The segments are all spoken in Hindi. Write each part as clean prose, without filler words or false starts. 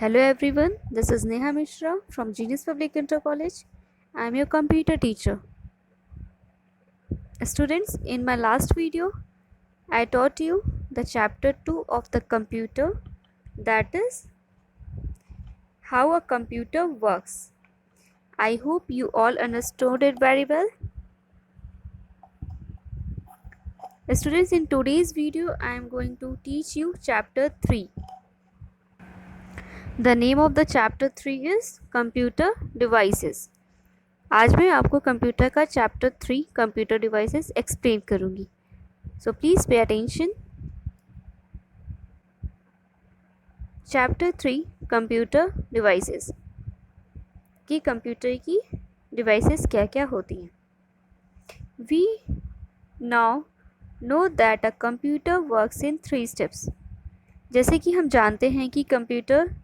Hello everyone, this is Neha Mishra from Genius Public Inter College. I am your computer teacher. Students, in my last video, I taught you the chapter 2 of the computer, that is how a computer works. I hope you all understood it very well. Students, in today's video, I am going to teach you chapter 3. The name of the chapter 3 is Computer Devices. आज मैं आपको कंप्यूटर का चैप्टर 3 कंप्यूटर डिवाइसेस एक्सप्लेन करूंगी. So please pay attention. Chapter 3 computer devices कि कंप्यूटर की डिवाइसेस क्या क्या होती हैं. We now know that a computer works in 3 steps. जैसे कि हम जानते हैं कि कंप्यूटर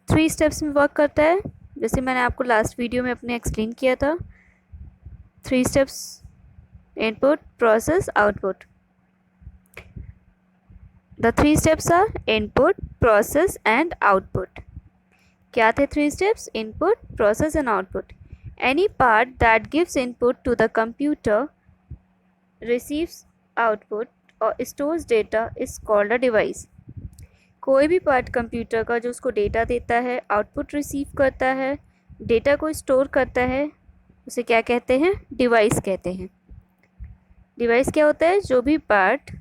3 स्टेप्स में वर्क करता है. जैसे मैंने आपको लास्ट वीडियो में अपने एक्सप्लेन किया था. 3 steps: input, process, output. The 3 steps are input, process and output. क्या थे 3 steps? Input, process and output. Any part that gives input to the computer, receives output or stores data is called a device. कोई भी पार्ट कंप्यूटर का जो उसको डेटा देता है, आउटपुट रिसीव करता है, डेटा को स्टोर करता है, उसे क्या कहते हैं? डिवाइस कहते हैं. डिवाइस क्या होता है? जो भी पार्ट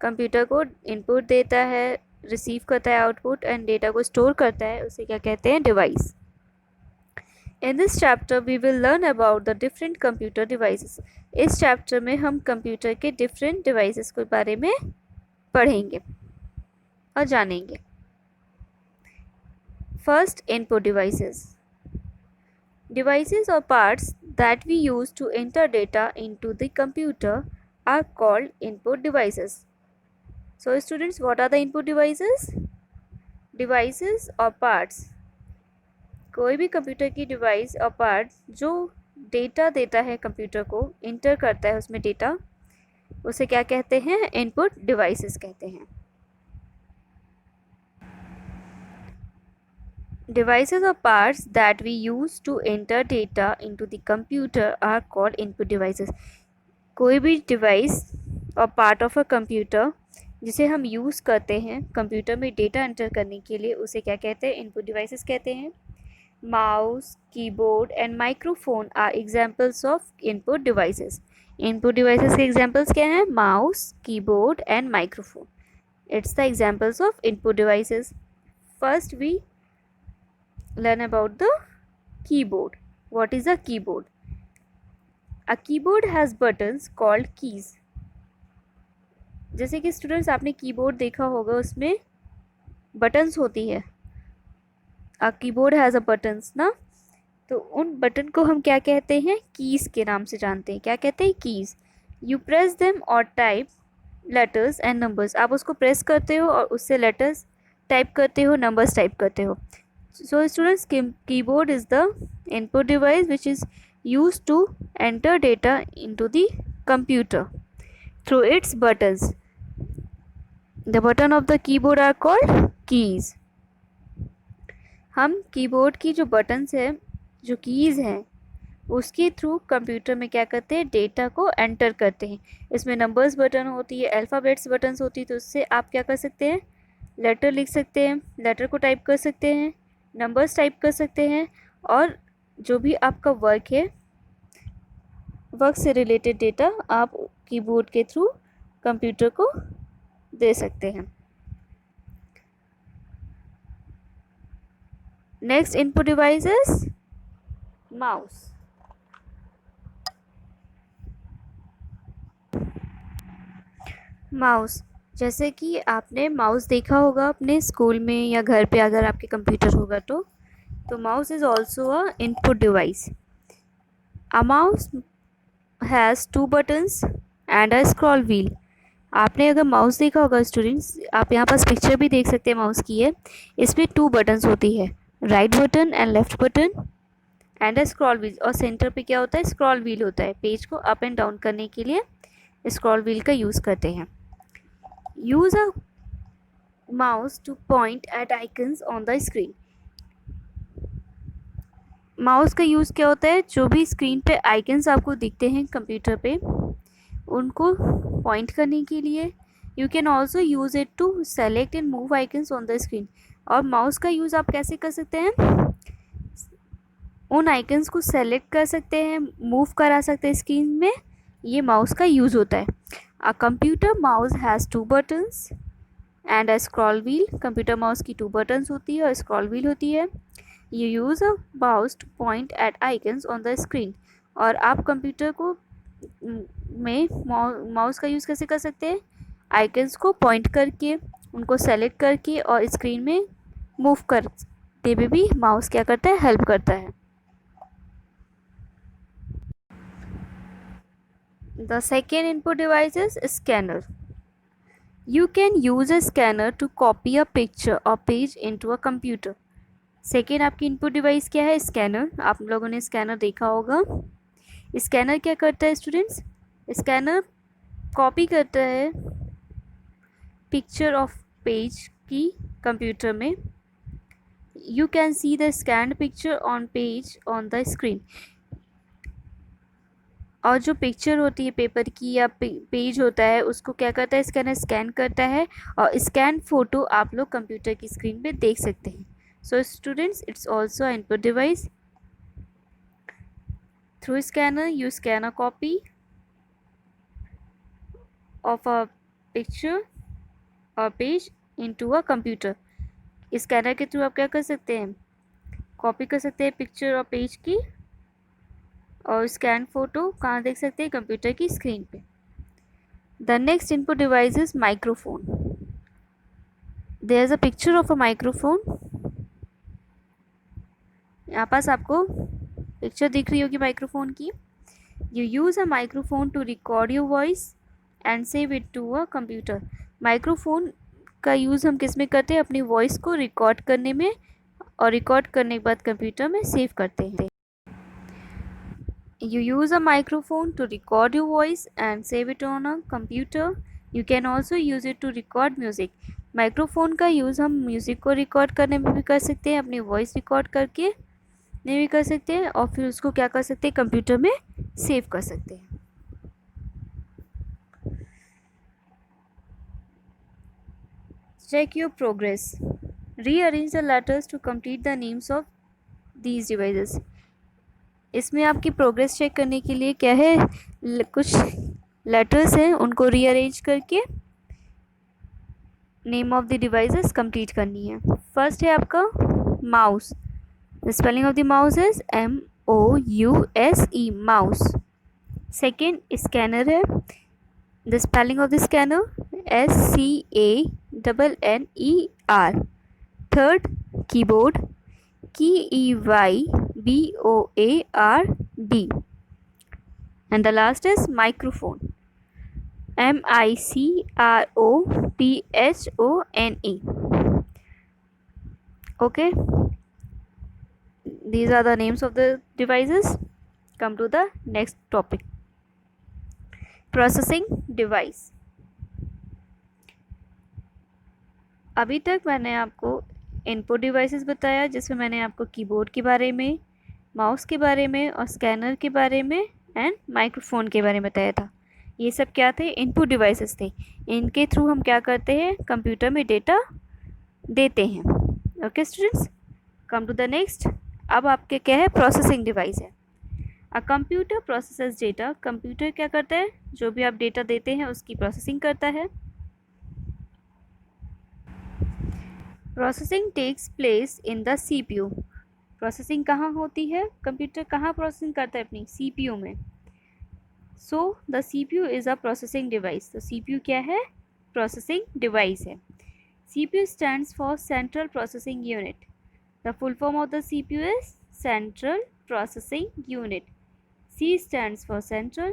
कंप्यूटर को इनपुट देता है, रिसीव करता है आउटपुट एंड डेटा को स्टोर करता है, उसे क्या कहते हैं? Device. In this chapter we will learn about the different computer devices. इस चैप्टर में हम कंप्यूटर के डिफरेंट डिवाइसेस के बारे में पढ़ेंगे और जानेंगे. First, input devices. Devices or parts that we use to enter data into the computer are called input devices. So students, what are the input devices? Devices or parts, कोई भी कंप्यूटर की डिवाइस और पार्ट जो डेटा देता है, कंप्यूटर को इंटर करता है उसमें डेटा, उसे क्या कहते हैं? इनपुट डिवाइसेस कहते हैं. Devices or parts that we use to enter data into the computer are called input devices. कोई भी डिवाइस और पार्ट ऑफ अ कंप्यूटर जिसे हम यूज़ करते हैं कंप्यूटर में डेटा एंटर करने के लिए, उसे क्या कहते हैं? इनपुट डिवाइसेस कहते हैं. Mouse, keyboard and microphone are examples of input devices. Input devices के एग्जाम्पल्स क्या हैं? Mouse, keyboard and microphone. It's the examples of input devices. First we learn about the keyboard. What is a keyboard? A keyboard has buttons called keys. जैसे कि स्टूडेंट्स आपने कीबोर्ड देखा होगा, उसमें बटन्स होती है. A keyboard has a buttons ना, तो उन बटन को हम क्या कहते हैं? कीज़ के नाम से जानते हैं. क्या कहते हैं? कीज़. यू प्रेस देम और टाइप लेटर्स एंड नंबर्स. आप उसको प्रेस करते हो और उससे लेटर्स टाइप करते हो, नंबर्स टाइप करते हो. So students, keyboard is the input device which is used to enter data into the computer through its buttons. The button of the keyboard are called keys. हम कीबोर्ड की जो बटन्स है, जो कीज़ हैं, उसके थ्रू कंप्यूटर में क्या करते हैं? डेटा को एंटर करते हैं. इसमें नंबर्स बटन होती है, अल्फ़ाबेट्स बटन्स होती है, तो उससे आप क्या कर सकते हैं? लेटर लिख सकते हैं, लेटर को टाइप कर सकते हैं, नंबर्स टाइप कर सकते हैं, और जो भी आपका वर्क है, वर्क से रिलेटेड डेटा आप कीबोर्ड के थ्रू कंप्यूटर को दे सकते हैं. Next input device is mouse. Mouse, जैसे कि आपने माउस देखा होगा अपने स्कूल में या घर पे, अगर आपके कंप्यूटर होगा तो mouse is also a input device. A mouse has 2 buttons and a scroll wheel. आपने अगर माउस देखा होगा स्टूडेंट्स, आप यहाँ पास पिक्चर भी देख सकते हैं माउस की है. इसमें 2 buttons होती है, right button and left button and a scroll wheel. और सेंटर पे क्या होता है? स्क्रॉल व्हील होता है. पेज को अप एंड डाउन करने के लिए स्क्रॉल व्हील का यूज़ करते हैं. Use a mouse to point at icons on the screen. Mouse का यूज़ क्या होता है, जो भी स्क्रीन पे आइकन्स आपको दिखते हैं कंप्यूटर पे उनको पॉइंट करने के लिए. You can also use it to select and move icons on the screen. और माउस का यूज़ आप कैसे कर सकते हैं, उन आइकन्स को सेलेक्ट कर सकते हैं, मूव करा सकते हैं स्क्रीन में. ये माउस का यूज़ होता है. A computer mouse has 2 buttons and a scroll wheel. Computer mouse की 2 बटन्स होती है और स्क्रॉल व्हील होती है. You use a mouse to point at icons on the screen. और आप कंप्यूटर को में माउस का यूज़ कैसे कर सकते हैं, आइकन्स को पॉइंट करके, उनको सेलेक्ट करके और स्क्रीन में मूव करते हुए भी माउस क्या करता है, हेल्प करता है. The second input device is scanner. You can use a scanner to copy a picture or page into a computer. Second आपकी इनपुट डिवाइस क्या है, स्कैनर. आप लोगों ने स्कैनर देखा होगा. स्कैनर क्या करता है स्टूडेंट्स, स्कैनर कॉपी करता है पिक्चर ऑफ पेज की कंप्यूटर में. You can see the scanned picture on page on the screen. और जो पिक्चर होती है पेपर की या पेज होता है उसको क्या करता है, स्कैनर स्कैन करता है और स्कैन फोटो आप लोग कंप्यूटर की स्क्रीन पे देख सकते हैं. So students, it's also input device. Through scanner you scan a copy of a picture or page into a computer. Scanner के थ्रू आप क्या कर सकते हैं, कॉपी कर सकते हैं पिक्चर और पेज की और स्कैन फोटो कहाँ देख सकते हैं, कंप्यूटर की स्क्रीन पे. The next input device is microphone. There is a picture of a microphone. यहाँ पास आपको पिक्चर दिख रही होगी माइक्रोफोन की. You use a microphone to record your voice and save it to a computer. Microphone का यूज़ हम किस में करते हैं, अपनी वॉइस को रिकॉर्ड करने में, और रिकॉर्ड करने के बाद कंप्यूटर में सेव करते हैं. You use a microphone to record your voice and save it on a computer. You can also use it to record music. Microphone का यूज़ हम म्यूज़िक को रिकॉर्ड करने में भी कर सकते हैं, अपनी वॉइस रिकॉर्ड करके में भी कर सकते हैं और फिर उसको क्या कर सकते हैं, कंप्यूटर में सेव कर सकते हैं. Check your progress. Rearrange the letters to complete the names of these devices. इसमें आपकी प्रोग्रेस चेक करने के लिए क्या है, कुछ लेटर्स हैं उनको रीअरेंज करके name of the devices complete करनी है. फर्स्ट है आपका mouse. The spelling of the mouse is MOUSE, mouse. Second scanner है. The spelling of the scanner SCANNER. Third keyboard, KEYBOARD. And the last is microphone, MICROPHONE. Okay, these are the names of the devices. Come to the next topic, processing device. अभी तक मैंने आपको इनपुट डिवाइसेस बताया जिसमें मैंने आपको कीबोर्ड के बारे में, माउस के बारे में और स्कैनर के बारे में एंड माइक्रोफोन के बारे में बताया था. ये सब क्या थे, इनपुट डिवाइसेस थे. इनके थ्रू हम क्या करते हैं, कंप्यूटर में डेटा देते हैं. Okay students, come to the next. अब आपके क्या है, प्रोसेसिंग डिवाइस है. A computer processes data. Computer क्या करता है, जो भी आप डेटा देते हैं उसकी प्रोसेसिंग करता है. Processing takes place in the CPU. Processing कहाँ होती है, कंप्यूटर कहाँ प्रोसेसिंग करता है, अपनी CPU में. So the CPU is a processing device. तो CPU क्या है, प्रोसेसिंग डिवाइस है. CPU stands for Central Processing Unit. The full form of the CPU is Central Processing Unit. C stands for Central,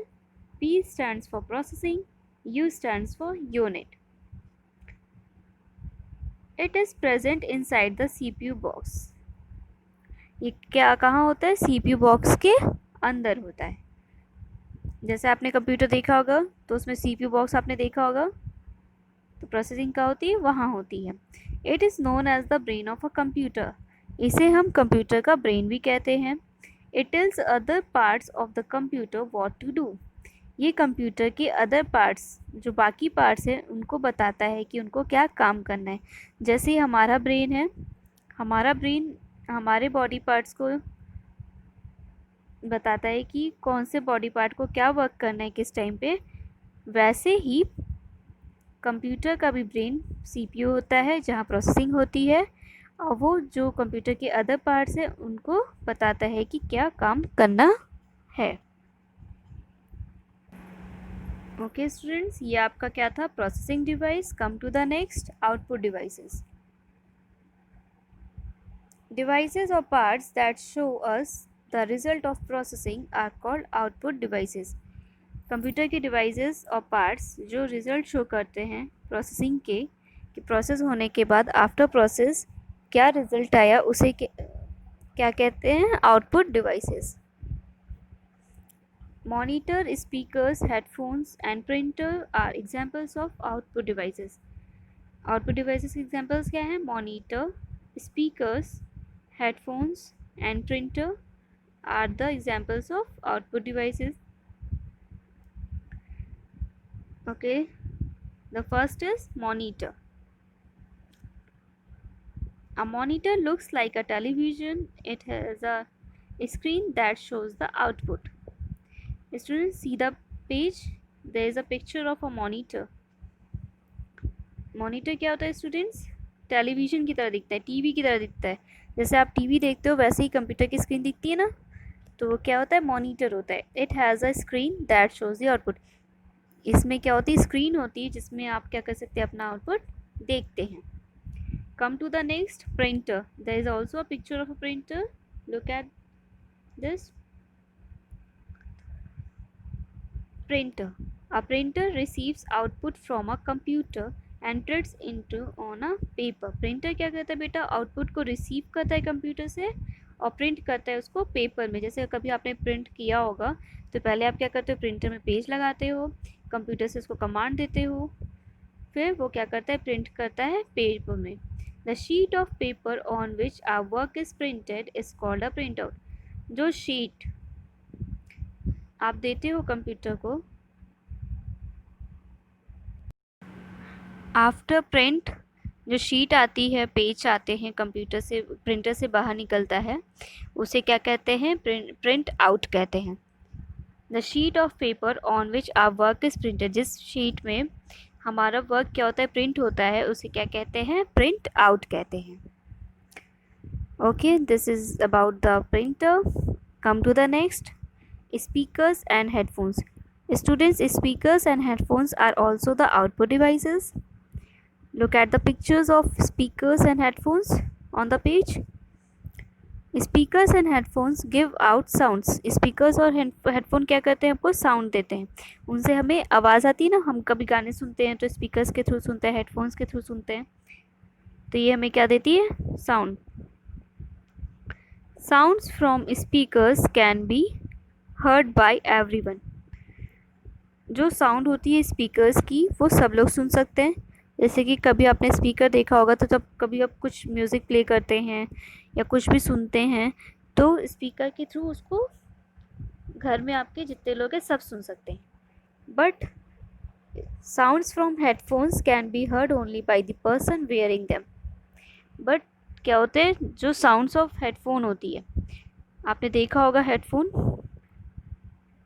P stands for Processing, U stands for Unit. It is present inside the CPU box. ये क्या कहाँ होता है, CPU बॉक्स के अंदर होता है. जैसे आपने कंप्यूटर देखा होगा तो उसमें CPU बॉक्स आपने देखा होगा, तो प्रोसेसिंग कहाँ होती है, वहाँ होती है। It is known as the brain of a computer, इसे हम कंप्यूटर का ब्रेन भी कहते हैं। It tells other parts of the computer what to do, ये कंप्यूटर के अदर पार्ट्स, जो बाकी पार्ट्स हैं, उनको बताता है कि उनको क्या काम करना है। जैसे हमारा ब्रेन है, हमारा ब्रेन हमारे बॉडी पार्ट्स को बताता है कि कौन से बॉडी पार्ट को क्या वर्क करना है किस टाइम पे, वैसे ही कंप्यूटर का भी ब्रेन सीपीयू होता है जहाँ प्रोसेसिंग होती है, और वो जो कंप्यूटर के अदर पार्ट्स हैं उनको बताता है कि क्या काम करना है। ओके स्टूडेंट्स, ये आपका क्या था, processing device. Come to the next, output devices. Devices or parts that show us the result of processing are called output devices. Computer के डिवाइसेस और पार्ट्स जो रिजल्ट शो करते हैं प्रोसेसिंग के, कि प्रोसेस होने के बाद आफ्टर प्रोसेस क्या रिजल्ट आया, उसे क्या कहते हैं, output devices. Monitor, speakers, headphones and printer are examples of output devices. Output devices के एग्जाम्पल्स क्या हैं, monitor, speakers, headphones and printer are the examples of output devices. Okay, the first is monitor. A monitor looks like a television. It has a screen that shows the output. Students, see the page. There is a picture of a monitor. Monitor क्या होता है स्टूडेंट्स, टेलीविज़न की तरह दिखता है, टीवी की तरह दिखता है। जैसे आप टीवी देखते हो वैसे ही कंप्यूटर की स्क्रीन दिखती है ना, तो वो क्या होता है, मॉनिटर होता है। It has a screen that shows the output, इसमें क्या होती है, स्क्रीन होती है जिसमें आप क्या कर सकते हैं, अपना आउटपुट देखते हैं। Come to the next, printer. There is also a picture of a printer, look at this printer. A printer receives output from a computer and prints into on a paper. Printer क्या करता है बेटा, आउटपुट को रिसीव करता है कंप्यूटर से और प्रिंट करता है उसको पेपर में। जैसे कभी आपने प्रिंट किया होगा तो पहले आप क्या करते हो, प्रिंटर में पेज लगाते हो, कंप्यूटर से उसको कमांड देते हो, फिर वो क्या करता है, प्रिंट करता है पेपर में। The sheet of paper on which our work is printed is called a print out. जो शीट आप देते हो कंप्यूटर को आफ्टर प्रिंट, जो शीट आती है, पेज आते हैं कंप्यूटर से, प्रिंटर से बाहर निकलता है, उसे क्या कहते हैं, प्रिंट आउट कहते हैं। The sheet of paper on which our work is printed, जिस शीट में हमारा वर्क क्या होता है, प्रिंट होता है, उसे क्या कहते हैं, प्रिंट आउट कहते हैं। Okay, this is about the printer. Come to the next, speakers and headphones. Students, speakers and headphones are also the output devices. Look at the pictures of speakers and headphones on the page. Speakers and headphones give out sounds. Speakers और headphone क्या करते हैं, आपको sound देते हैं, उनसे हमें आवाज़ आती है ना। हम कभी गाने सुनते हैं तो speakers के थ्रू सुनते हैं, headphones के थ्रू सुनते हैं, तो ये हमें क्या देती है, sound. Sounds from speakers can be heard by everyone. जो साउंड होती है स्पीकर्स की वो सब लोग सुन सकते हैं। जैसे कि कभी आपने स्पीकर देखा होगा, तो जब कभी आप कुछ म्यूज़िक प्ले करते हैं या कुछ भी सुनते हैं तो स्पीकर के थ्रू उसको घर में आपके जितने लोग हैं सब सुन सकते हैं। But sounds from headphones can be heard only by the person wearing them. But क्या होते हैं, जो साउंड्स ऑफ हेडफोन होती है, आपने देखा होगा हेडफोन,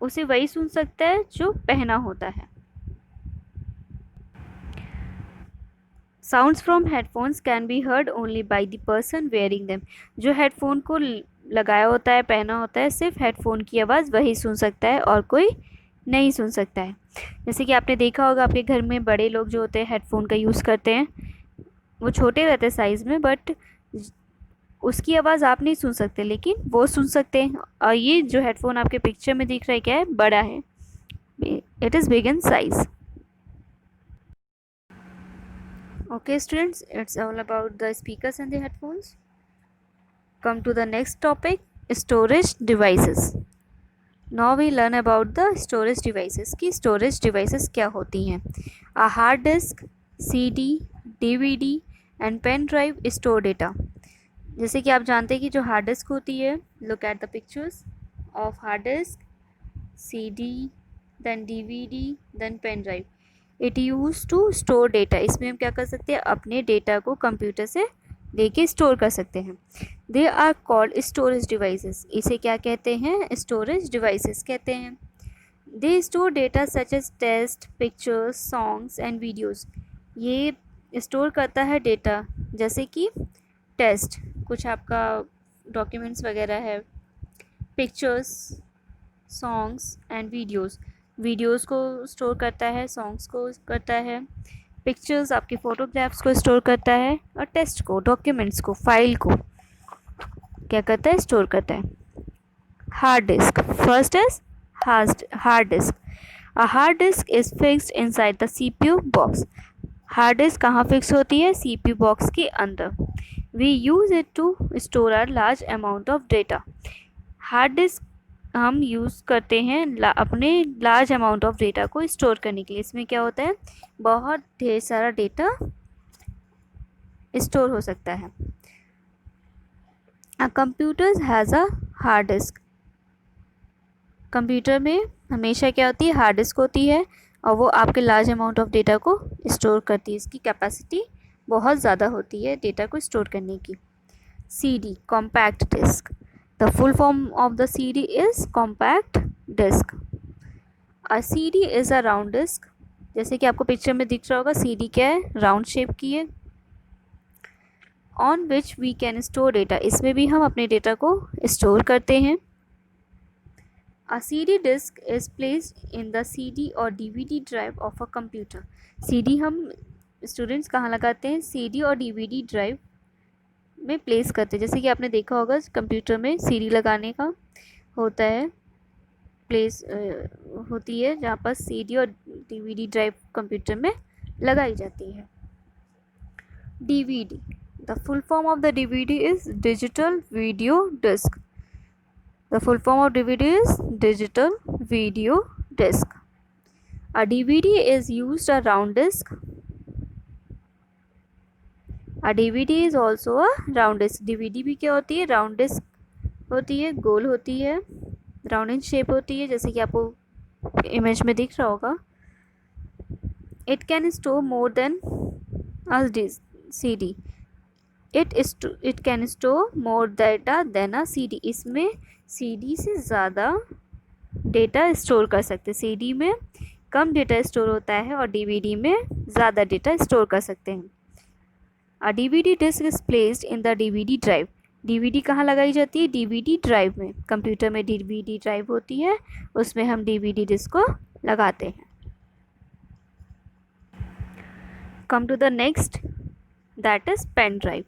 उसे वही सुन सकता है जो पहना होता है। Sounds from headphones can be heard only by the person wearing them. जो हेडफोन को लगाया होता है, पहना होता है, सिर्फ हेडफोन की आवाज़ वही सुन सकता है और कोई नहीं सुन सकता है। जैसे कि आपने देखा होगा आपके घर में बड़े लोग जो होते हैं हेडफोन का यूज़ करते हैं, वो छोटे रहते हैं साइज़ में, बट उसकी आवाज़ आप नहीं सुन सकते लेकिन वो सुन सकते हैं। और ये जो हेडफोन आपके पिक्चर में दिख रहा है क्या है, बड़ा है, it is big in size. Okay students, it's all about the speakers and the headphones. Come to the next topic, storage devices. Now we learn about the storage devices कि storage devices क्या होती हैं। A hard disk, CD, DVD and pen drive store data. जैसे कि आप जानते हैं कि जो हार्ड डिस्क होती है, look at the pictures of hard disk, CD, then DVD, then pen drive. It use to store data. इसमें हम क्या कर सकते हैं, अपने डेटा को कंप्यूटर से लेके स्टोर कर सकते हैं। They are called storage devices. इसे क्या कहते हैं, स्टोरेज डिवाइसेस कहते हैं। They store data such as text, pictures, songs and videos. ये स्टोर करता है डेटा जैसे कि टेस्ट, कुछ आपका डॉक्यूमेंट्स वगैरह है, पिक्चर्स, सॉन्ग्स एंड वीडियोज़ को स्टोर करता है, सॉन्ग्स को करता है, पिक्चर्स आपके फ़ोटोग्राफ्स को स्टोर करता है, और टेस्ट को, डॉक्यूमेंट्स को, फाइल को क्या करता है, स्टोर करता है। Hard disk, first is hard disk. A hard disk is fixed inside the CPU box. Hard disk कहाँ फिक्स होती है, CPU बॉक्स के अंदर। We use it to store are large amount of data. Hard disk हम यूज़ करते हैं अपने लार्ज अमाउंट ऑफ डेटा को स्टोर करने के लिए। इसमें क्या होता है, बहुत ढेर सारा डेटा स्टोर हो सकता है। A computer has a hard disc. Computer में हमेशा क्या होती है, हार्ड डिस्क होती है, और वो आपके लार्ज अमाउंट ऑफ डेटा को स्टोर करती है। इसकी कैपेसिटी बहुत ज़्यादा होती है डेटा को स्टोर करने की। CD, compact disc. The full form of the CD is compact disc. A CD is a round disc. जैसे कि आपको पिक्चर में दिख रहा होगा, CD क्या है, राउंड शेप की है। On which we can store data. इसमें भी हम अपने डेटा को स्टोर करते हैं। A CD disk is placed in the CD और DVD drive of a computer. CD हम स्टूडेंट्स कहाँ लगाते हैं, CD और DVD ड्राइव में प्लेस करते हैं। जैसे कि आपने देखा होगा कंप्यूटर में CD लगाने का होता है, प्लेस होती है जहाँ पर CD और DVD ड्राइव कंप्यूटर में लगाई जाती है। DVD, the full form of the DVD is digital video disc. The full form of DVD is digital video disc. A DVD is used a round disc. A DVD is also a round disc. DVD भी क्या होती है, राउंड डिस्क होती है, गोल होती है, राउंड इन शेप होती है, जैसे कि आपको इमेज में दिख रहा होगा। It can store more than a CD. It can store more data than a CD. इसमें CD से ज़्यादा डेटा स्टोर कर सकते हैं। CD में कम डेटा स्टोर होता है और DVD में ज़्यादा डेटा स्टोर कर सकते हैं। A DVD disc is placed in the DVD drive. DVD कहाँ लगाई जाती है, DVD ड्राइव में। कंप्यूटर में DVD ड्राइव होती है, उसमें हम DVD डिस्क को लगाते हैं। Come to the next, that is pen drive.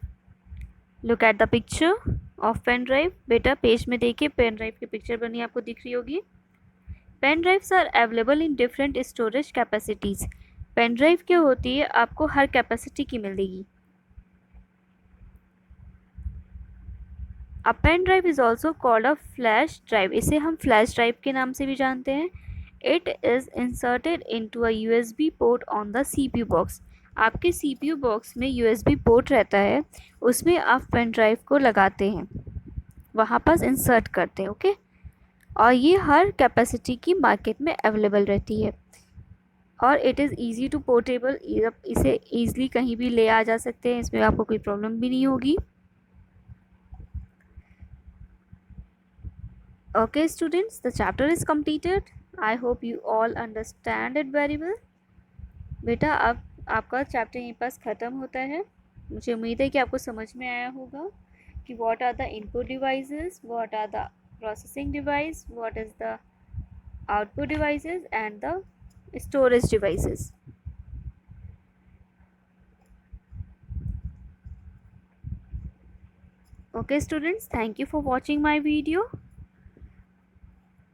Look at the picture of pen drive. बेटा पेज में देखिए, पेन ड्राइव की पिक्चर बनी आपको दिख रही होगी। Pen drives are available in different storage capacities. Pen drive क्या होती है, आपको हर कैपेसिटी की मिलेगी। A pen drive is also called a flash drive. इसे हम फ्लैश ड्राइव के नाम से भी जानते हैं। It is inserted into a USB port on the CPU box. आपके CPU बॉक्स में USB पोर्ट रहता है, उसमें आप पेन ड्राइव को लगाते हैं, वहाँ पर इंसर्ट करते हैं, ओके। और ये हर कैपेसिटी की मार्केट में अवेलेबल रहती है, और it is easy to portable. इसे ईज़िली कहीं भी ले आ जा सकते हैं, इसमें आपको कोई प्रॉब्लम भी नहीं होगी। Okay students, the chapter is completed. I hope you all understand it very well. बेटा अब आपका चैप्टर यहीं पास ख़त्म होता है। मुझे उम्मीद है कि आपको समझ में आया होगा कि what are the input devices, what are the processing device, what is the output devices and the storage devices. Okay students, thank you for watching my video.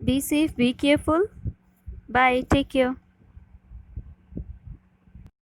Be safe, be careful. Bye, take care.